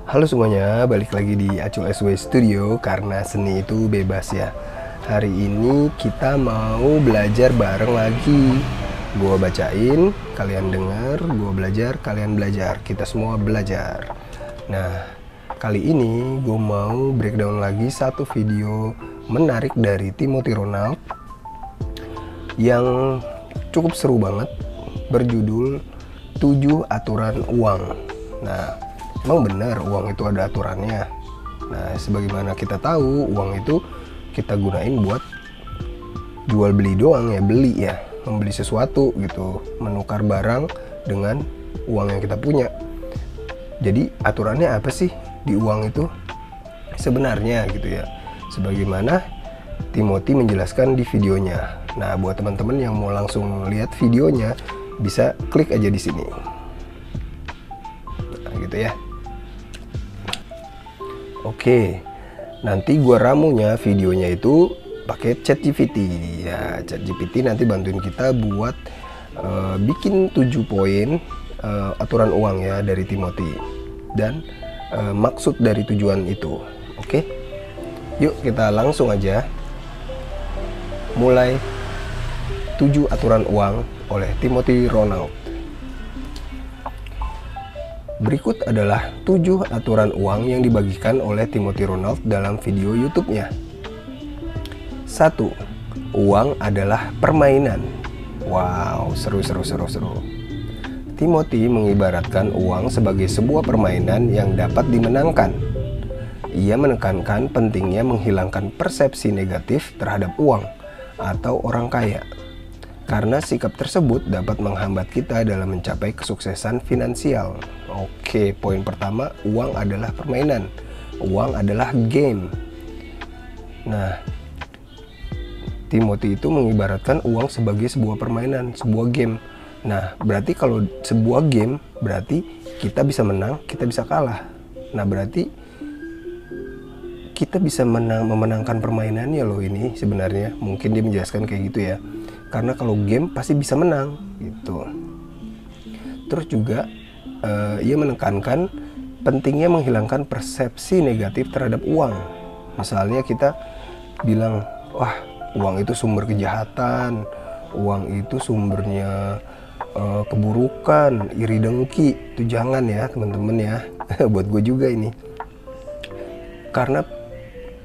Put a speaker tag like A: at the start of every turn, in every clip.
A: Halo semuanya, balik lagi di Acul SW Studio karena seni itu bebas ya. Hari ini kita mau belajar bareng lagi. Gua bacain, kalian denger, gua belajar, kalian belajar. Kita semua belajar. Nah, kali ini gue mau breakdown lagi satu video menarik dari Timothy Ronald yang cukup seru banget, berjudul 7 Aturan Uang. Nah, emang benar uang itu ada aturannya. Nah, sebagaimana kita tahu, uang itu kita gunain buat jual beli doang ya, beli ya, membeli sesuatu gitu, menukar barang dengan uang yang kita punya. Jadi aturannya apa sih di uang itu sebenarnya gitu ya, sebagaimana Timothy menjelaskan di videonya. Nah, buat teman-teman yang mau langsung lihat videonya, bisa klik aja di sini. Nah, gitu ya. Oke, nanti gua ramunya videonya itu pakai ChatGPT ya. ChatGPT nanti bantuin kita buat bikin 7 poin aturan uang ya dari Timothy dan maksud dari tujuan itu. Oke, yuk kita langsung aja mulai. 7 aturan uang oleh Timothy Ronald. Berikut adalah 7 aturan uang yang dibagikan oleh Timothy Ronald dalam video YouTube-nya. 1. Uang adalah permainan. Wow, seru. Timothy mengibaratkan uang sebagai sebuah permainan yang dapat dimenangkan. Ia menekankan pentingnya menghilangkan persepsi negatif terhadap uang atau orang kaya, karena sikap tersebut dapat menghambat kita dalam mencapai kesuksesan finansial. Oke, poin pertama, uang adalah permainan. Uang adalah game. Nah, Timothy itu mengibaratkan uang sebagai sebuah permainan, sebuah game. Nah, berarti kalau sebuah game, berarti kita bisa menang, kita bisa kalah. Nah, berarti kita bisa memenangkan permainannya loh ini sebenarnya. Mungkin dia menjelaskan kayak gitu ya. Karena kalau game pasti bisa menang gitu. Terus juga ia menekankan pentingnya menghilangkan persepsi negatif terhadap uang. Misalnya kita bilang, wah uang itu sumber kejahatan, uang itu sumbernya keburukan, iri dengki. Itu jangan ya teman-teman ya. Buat gue juga ini. Karena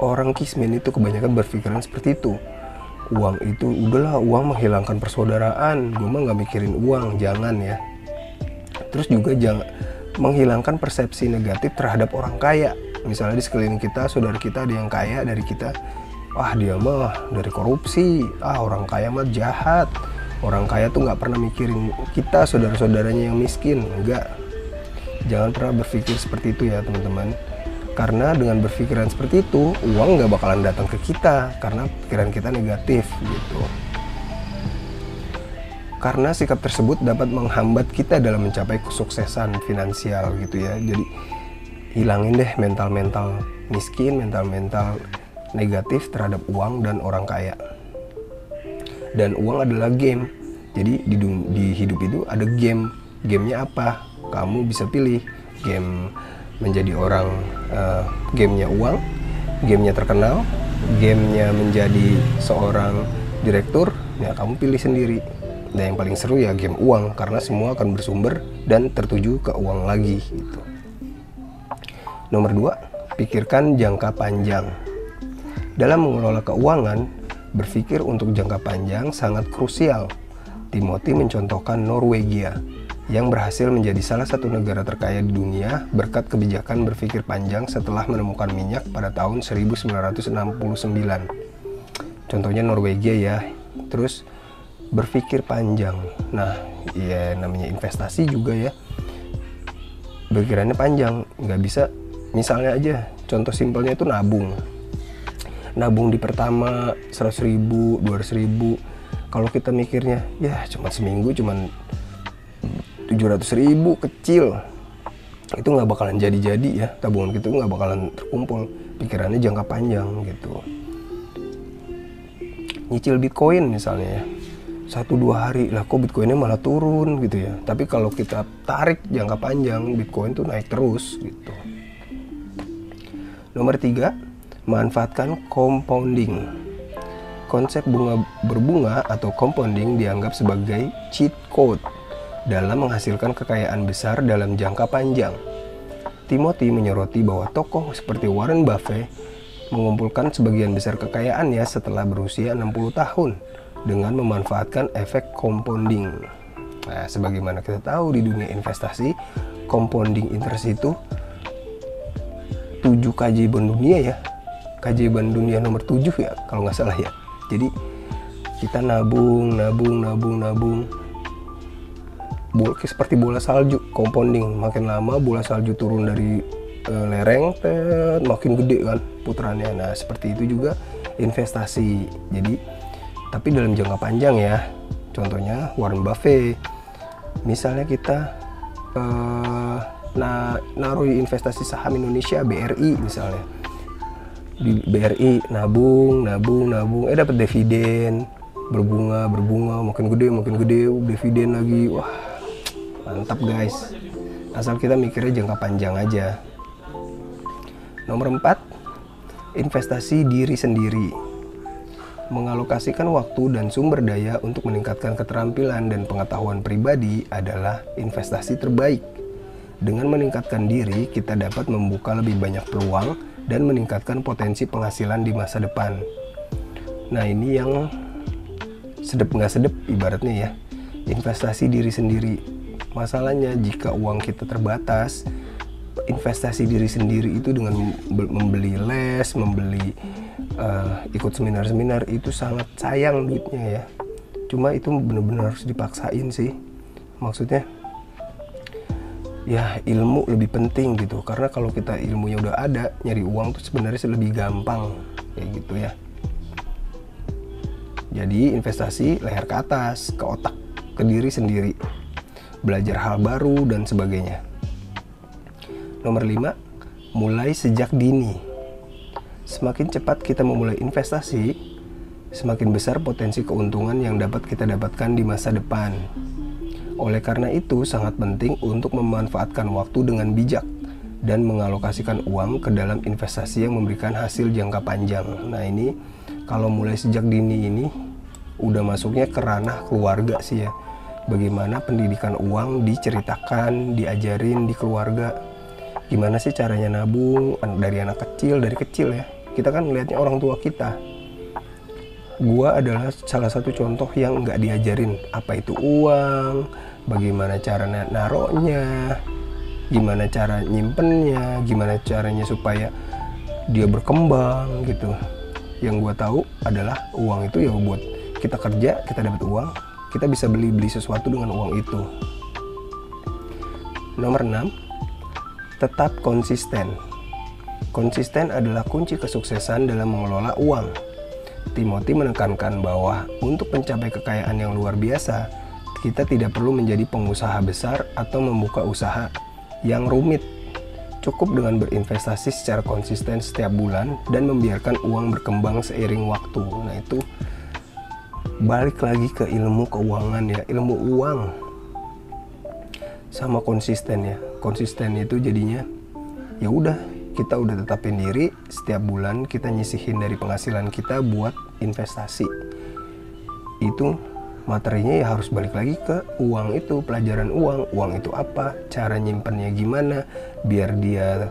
A: orang kismin itu kebanyakan berpikiran seperti itu. Uang itu udahlah, uang menghilangkan persaudaraan, gue mah nggak mikirin uang, jangan ya. Terus juga jangan menghilangkan persepsi negatif terhadap orang kaya. Misalnya di sekeliling kita, saudara kita ada yang kaya dari kita, wah dia mah dari korupsi, orang kaya mah jahat, orang kaya tuh nggak pernah mikirin kita saudara-saudaranya yang miskin. Enggak, jangan pernah berpikir seperti itu ya teman-teman. Karena dengan berpikiran seperti itu, uang nggak bakalan datang ke kita karena pikiran kita negatif gitu. Karena sikap tersebut dapat menghambat kita dalam mencapai kesuksesan finansial gitu ya. Jadi hilangin deh mental-mental miskin, mental-mental negatif terhadap uang dan orang kaya. Dan uang adalah game. Jadi di hidup itu ada game. Gamenya apa? Kamu bisa pilih game menjadi orang, gamenya uang, gamenya terkenal, gamenya menjadi seorang direktur. Ya kamu pilih sendiri. Nah yang paling seru ya game uang, karena semua akan bersumber dan tertuju ke uang lagi gitu. Nomor 2, pikirkan jangka panjang. Dalam mengelola keuangan, berpikir untuk jangka panjang sangat krusial. Timothy mencontohkan Norwegia yang berhasil menjadi salah satu negara terkaya di dunia berkat kebijakan berpikir panjang setelah menemukan minyak pada tahun 1969. Contohnya Norwegia ya. Terus berpikir panjang. Nah, ya namanya investasi juga ya. Pikirannya panjang, nggak bisa. Misalnya aja, contoh simpelnya itu nabung. Nabung di pertama 100.000, 200.000. Kalau kita mikirnya, ya cuma seminggu, cuma 700.000, kecil. Itu nggak bakalan jadi-jadi ya. Tabungan kita nggak bakalan terkumpul. Pikirannya jangka panjang gitu. Nyicil Bitcoin misalnya ya. 1-2 hari lah kok Bitcoinnya malah turun gitu ya. Tapi kalau kita tarik jangka panjang, Bitcoin tuh naik terus gitu. Nomor 3, manfaatkan compounding. Konsep bunga berbunga atau compounding dianggap sebagai cheat code dalam menghasilkan kekayaan besar dalam jangka panjang. Timothy menyoroti bahwa tokoh seperti Warren Buffett mengumpulkan sebagian besar kekayaannya setelah berusia 60 tahun dengan memanfaatkan efek compounding. Nah, sebagaimana kita tahu di dunia investasi, compounding interest itu 7 keajaiban dunia ya. Keajaiban dunia nomor 7 ya kalau nggak salah ya. Jadi kita nabung seperti bola salju, compounding. Makin lama bola salju turun dari lereng, makin gede kan putarannya. Nah seperti itu juga investasi. Jadi tapi dalam jangka panjang ya. Contohnya Warren Buffett. Misalnya kita naruh investasi saham Indonesia BRI misalnya. Di BRI nabung dapat dividen, berbunga makin gede dividen lagi. Wah mantap guys, asal kita mikirnya jangka panjang aja. Nomor 4, investasi diri sendiri. Mengalokasikan waktu dan sumber daya untuk meningkatkan keterampilan dan pengetahuan pribadi adalah investasi terbaik. Dengan meningkatkan diri, kita dapat membuka lebih banyak peluang dan meningkatkan potensi penghasilan di masa depan. Nah ini yang sedep nggak sedep ibaratnya ya, investasi diri sendiri. Masalahnya jika uang kita terbatas, investasi diri sendiri itu dengan membeli les, ikut seminar-seminar itu sangat sayang duitnya ya. Cuma itu benar-benar harus dipaksain sih. Maksudnya ya ilmu lebih penting gitu, karena kalau kita ilmunya udah ada, nyari uang tuh sebenarnya lebih gampang kayak gitu ya. Jadi investasi leher ke atas, ke otak, ke diri sendiri, belajar hal baru dan sebagainya. Nomor 5, mulai sejak dini. Semakin cepat kita memulai investasi, semakin besar potensi keuntungan yang dapat kita dapatkan di masa depan. Oleh karena itu, sangat penting untuk memanfaatkan waktu dengan bijak dan mengalokasikan uang ke dalam investasi yang memberikan hasil jangka panjang. Nah ini, kalau mulai sejak dini ini, udah masuknya ke ranah keluarga sih ya. Bagaimana pendidikan uang diceritakan, diajarin di keluarga. Gimana sih caranya nabung dari anak kecil, dari kecil ya. Kita kan melihatnya orang tua kita. Gua adalah salah satu contoh yang nggak diajarin apa itu uang, bagaimana cara naroknya, gimana cara nyimpennya, gimana caranya supaya dia berkembang gitu. Yang gua tahu adalah uang itu ya buat kita kerja, kita dapat uang, kita bisa beli sesuatu dengan uang itu. Nomor 6, tetap konsisten. Konsisten adalah kunci kesuksesan dalam mengelola uang. Timothy menekankan bahwa untuk mencapai kekayaan yang luar biasa, kita tidak perlu menjadi pengusaha besar atau membuka usaha yang rumit. Cukup dengan berinvestasi secara konsisten setiap bulan dan membiarkan uang berkembang seiring waktu. Nah itu balik lagi ke ilmu keuangan ya, ilmu uang sama konsisten ya. Konsisten itu jadinya ya udah, kita udah tetapin diri setiap bulan kita nyisihin dari penghasilan kita buat investasi. Itu materinya ya harus balik lagi ke uang itu, pelajaran uang itu apa, cara nyimpennya gimana, biar dia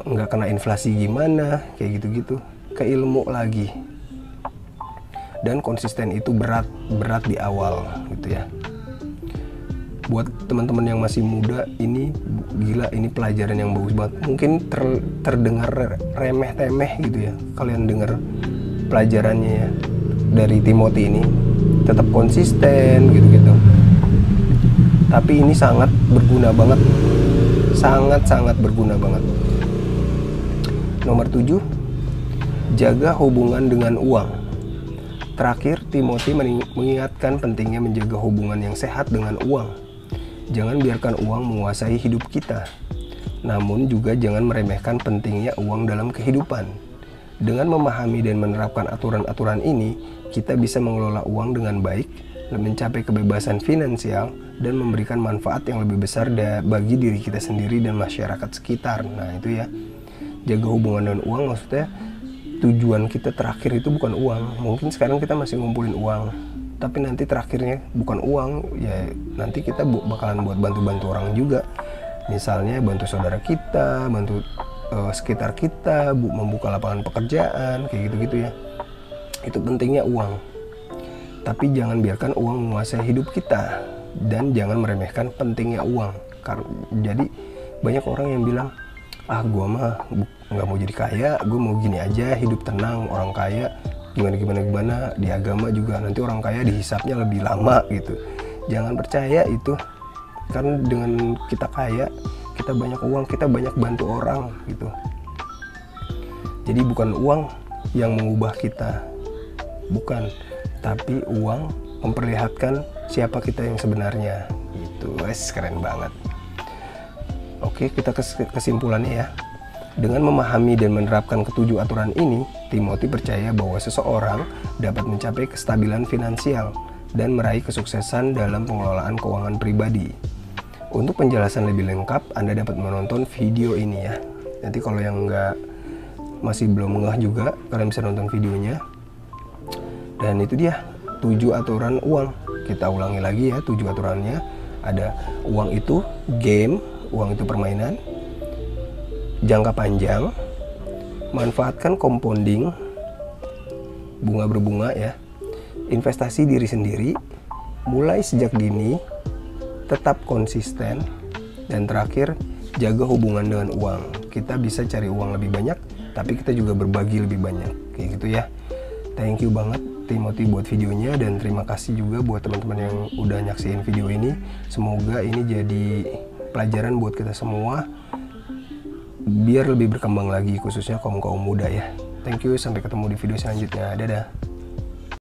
A: nggak kena inflasi gimana, kayak gitu-gitu, ke ilmu lagi. Dan konsisten itu berat di awal gitu ya. Buat teman-teman yang masih muda, ini gila, ini pelajaran yang bagus banget. Mungkin terdengar remeh-temeh gitu ya, kalian dengar pelajarannya ya dari Timothy ini. Tetap konsisten gitu-gitu. Tapi ini sangat berguna banget. Sangat-sangat berguna banget. Nomor 7, jaga hubungan dengan uang. Terakhir, Timothy mengingatkan pentingnya menjaga hubungan yang sehat dengan uang. Jangan biarkan uang menguasai hidup kita. Namun juga jangan meremehkan pentingnya uang dalam kehidupan. Dengan memahami dan menerapkan aturan-aturan ini, kita bisa mengelola uang dengan baik, mencapai kebebasan finansial, dan memberikan manfaat yang lebih besar bagi diri kita sendiri dan masyarakat sekitar. Nah itu ya. jaga hubungan dengan uang maksudnya tujuan kita terakhir itu bukan uang. Mungkin sekarang kita masih ngumpulin uang, tapi nanti terakhirnya bukan uang, ya nanti kita bakalan buat bantu-bantu orang juga. Misalnya bantu saudara kita, bantu sekitar kita, membuka lapangan pekerjaan, kayak gitu-gitu ya. Itu pentingnya uang. Tapi jangan biarkan uang menguasai hidup kita, dan jangan meremehkan pentingnya uang. Jadi banyak orang yang bilang, gue mah nggak mau jadi kaya, gue mau gini aja, hidup tenang. Orang kaya gimana di agama juga nanti orang kaya dihisapnya lebih lama gitu. Jangan percaya itu, karena dengan kita kaya, kita banyak uang, kita banyak bantu orang gitu. Jadi bukan uang yang mengubah kita, bukan, tapi uang memperlihatkan siapa kita yang sebenarnya. Itu keren banget. Oke, kita kesimpulannya ya. Dengan memahami dan menerapkan ketujuh aturan ini, Timothy percaya bahwa seseorang dapat mencapai kestabilan finansial dan meraih kesuksesan dalam pengelolaan keuangan pribadi. Untuk penjelasan lebih lengkap, Anda dapat menonton video ini ya. Nanti kalau yang masih belum ngeh juga, kalian bisa nonton videonya. Dan itu dia 7 aturan uang. Kita ulangi lagi ya 7 aturannya. Ada uang itu game, uang itu permainan, jangka panjang, manfaatkan compounding, bunga berbunga ya, investasi diri sendiri, mulai sejak dini, tetap konsisten, dan terakhir jaga hubungan dengan uang. Kita bisa cari uang lebih banyak, tapi kita juga berbagi lebih banyak, kayak gitu ya. Thank you banget Timothy buat videonya, dan terima kasih juga buat teman-teman yang udah nyaksiin video ini. Semoga ini jadi pelajaran buat kita semua, biar lebih berkembang lagi, khususnya kaum muda ya. Thank you, sampai ketemu di video selanjutnya. Dadah.